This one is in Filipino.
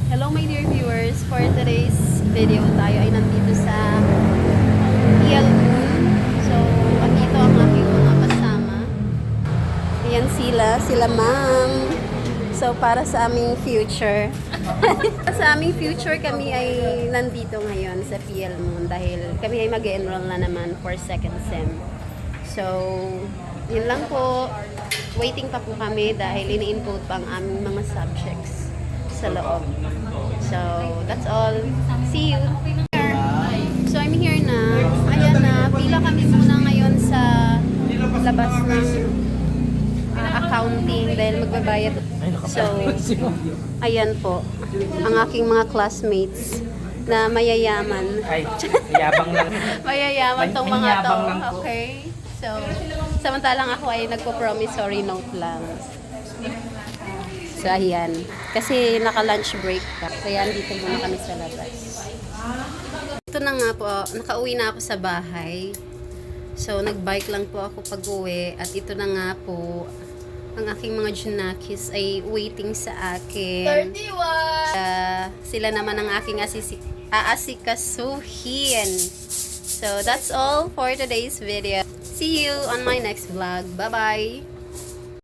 Hello my dear viewers, for today's video tayo ay nandito sa PL Moon. So, andito ang aking mga kasama. Ayan sila ma'am. So, para sa aming future. Sa aming future kami ay nandito ngayon sa PL Moon dahil kami ay mag-enroll na naman for second sem. So, yun lang po. Waiting pa po kami dahil ini-encode pa ang aming mga subjects sa loob. So, that's all. See you. So, I'm here na. Ayan na. Pila kami muna ngayon sa labas ng accounting dahil magbabayad. So, ayan po. Ang aking mga classmates na mayayaman. Ay, yabang lang. Mayayaman tong mga to. Manyabang lang po. Okay. So, samantalang ako ay nagpo-promissory note lang. So, ayan. Kasi naka-lunch break pa. Kaya andito muna kami sa labas. Ito na nga po. Nakauwi na ako sa bahay. So, nag-bike lang po ako pag-uwi. At ito na nga po. Ang aking mga junakis ay waiting sa akin. 31! Sila naman ang aking aasikasuhin. So, that's all for today's video. See you on my next vlog. Bye-bye!